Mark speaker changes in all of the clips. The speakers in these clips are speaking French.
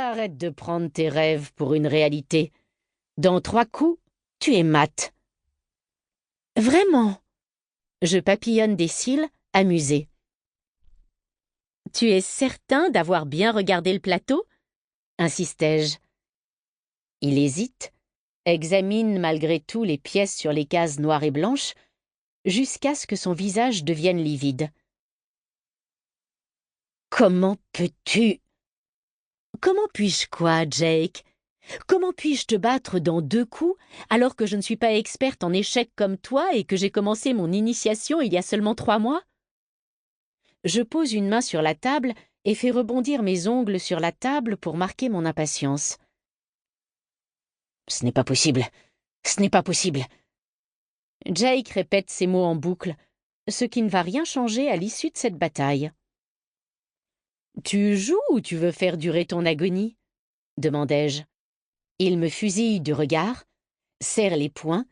Speaker 1: Arrête de prendre tes rêves pour une réalité. Dans 3 coups, tu es mat. Vraiment? Je papillonne des cils, amusée. Tu es certain d'avoir bien regardé le plateau? Insistai-je. Il hésite, examine malgré tout les pièces sur les cases noires et blanches, jusqu'à ce que son visage devienne livide. Comment peux-tu... Comment puis-je quoi, Jake? Comment puis-je te battre dans 2 coups alors que je ne suis pas experte en échecs comme toi et que j'ai commencé mon initiation il y a seulement 3 mois? Je pose une main sur la table et fais rebondir mes ongles sur la table pour marquer mon impatience. Ce n'est pas possible. Ce n'est pas possible. Jake répète ces mots en boucle, ce qui ne va rien changer à l'issue de cette bataille. Tu joues ou tu veux faire durer ton agonie? Demandai-je. Il me fusille du regard, serre les poings,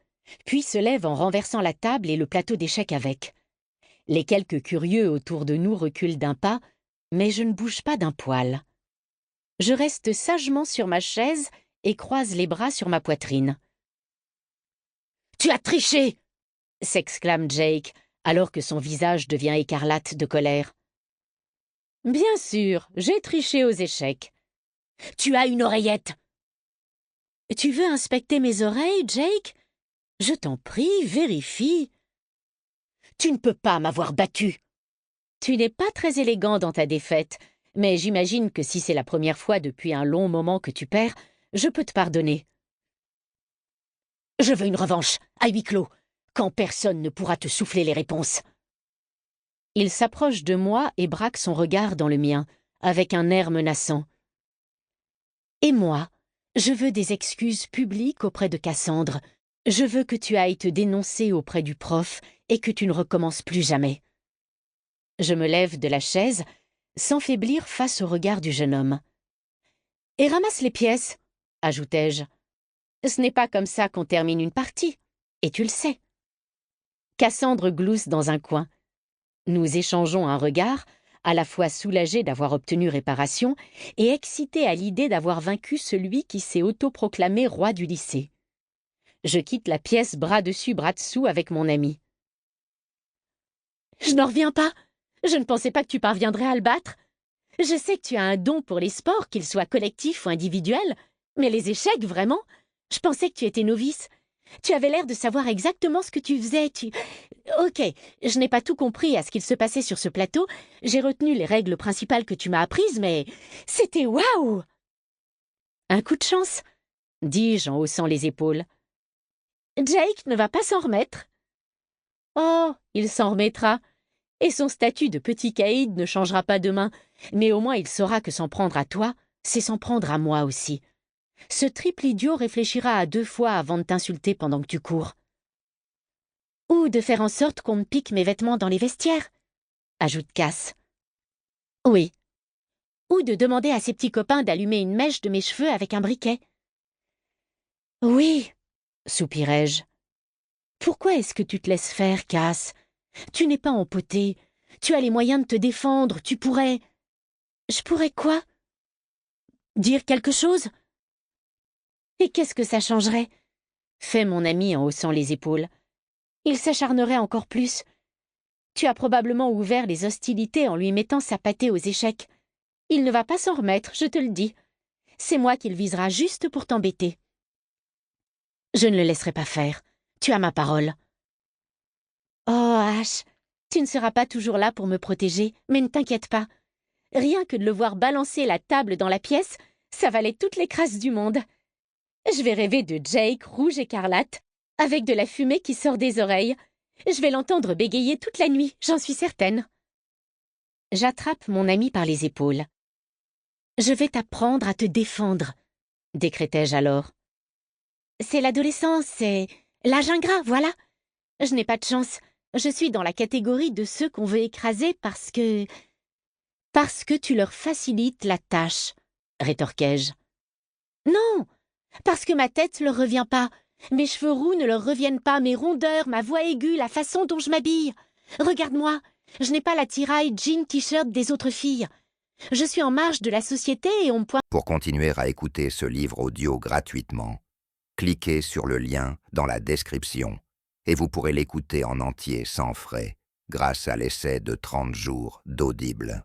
Speaker 1: puis se lève en renversant la table et le plateau d'échecs avec. Les quelques curieux autour de nous reculent d'un pas, mais je ne bouge pas d'un poil. Je reste sagement sur ma chaise et croise les bras sur ma poitrine. « Tu as triché !» s'exclame Jake, alors que son visage devient écarlate de colère. « Bien sûr, j'ai triché aux échecs. »« Tu as une oreillette !»« Tu veux inspecter mes oreilles, Jake? Je t'en prie, vérifie. »« Tu ne peux pas m'avoir battu. »« Tu n'es pas très élégant dans ta défaite, mais j'imagine que si c'est la première fois depuis un long moment que tu perds, je peux te pardonner. »« Je veux une revanche, à huis clos, quand personne ne pourra te souffler les réponses. » Il s'approche de moi et braque son regard dans le mien, avec un air menaçant. « Et moi, je veux des excuses publiques auprès de Cassandre. Je veux que tu ailles te dénoncer auprès du prof et que tu ne recommences plus jamais. » Je me lève de la chaise, sans faiblir face au regard du jeune homme. « Et ramasse les pièces, » ajoutai-je. « Ce n'est pas comme ça qu'on termine une partie, et tu le sais. » Cassandre glousse dans un coin. Nous échangeons un regard, à la fois soulagé d'avoir obtenu réparation et excité à l'idée d'avoir vaincu celui qui s'est autoproclamé roi du lycée. Je quitte la pièce bras dessus, bras dessous avec mon ami. « Je n'en reviens pas. Je ne pensais pas que tu parviendrais à le battre. Je sais que tu as un don pour les sports, qu'ils soient collectifs ou individuels, mais les échecs, vraiment? Je pensais que tu étais novice. Tu avais l'air de savoir exactement ce que tu faisais, Ok, je n'ai pas tout compris à ce qu'il se passait sur ce plateau. J'ai retenu les règles principales que tu m'as apprises, mais c'était waouh! Un coup de chance, dis-je en haussant les épaules. Jake ne va pas s'en remettre. Oh, il s'en remettra. Et son statut de petit caïd ne changera pas demain, mais au moins il saura que s'en prendre à toi, c'est s'en prendre à moi aussi. Ce triple idiot réfléchira à 2 fois avant de t'insulter pendant que tu cours. Ou de faire en sorte qu'on me pique mes vêtements dans les vestiaires, ajoute Cass. Oui. Ou de demander à ses petits copains d'allumer une mèche de mes cheveux avec un briquet. Oui, soupirai-je. Pourquoi est-ce que tu te laisses faire, Cass? Tu n'es pas empoté. Tu as les moyens de te défendre. Tu pourrais... Je pourrais quoi? Dire quelque chose? Et qu'est-ce que ça changerait? Fait mon ami en haussant les épaules. Il s'acharnerait encore plus. Tu as probablement ouvert les hostilités en lui mettant sa pâtée aux échecs. Il ne va pas s'en remettre, je te le dis. C'est moi qu'il visera juste pour t'embêter. Je ne le laisserai pas faire. Tu as ma parole. Oh, Ash, tu ne seras pas toujours là pour me protéger, mais ne t'inquiète pas. Rien que de le voir balancer la table dans la pièce, ça valait toutes les crasses du monde. Je vais rêver de Jake rouge écarlate, avec de la fumée qui sort des oreilles. Je vais l'entendre bégayer toute la nuit, j'en suis certaine. J'attrape mon ami par les épaules. Je vais t'apprendre à te défendre, décrétai-je alors. C'est l'adolescence, c'est l'âge ingrat, voilà. Je n'ai pas de chance. Je suis dans la catégorie de ceux qu'on veut écraser parce que tu leur facilites la tâche, rétorquai-je. Non, parce que ma tête leur revient pas. Mes cheveux roux ne leur reviennent pas, mes rondeurs, ma voix aiguë, la façon dont je m'habille. Regarde-moi, je n'ai pas l'attirail jean t-shirt des autres filles. Je suis en marge de la société et on me pointe...
Speaker 2: Pour continuer à écouter ce livre audio gratuitement, cliquez sur le lien dans la description et vous pourrez l'écouter en entier sans frais grâce à l'essai de 30 jours d'Audible.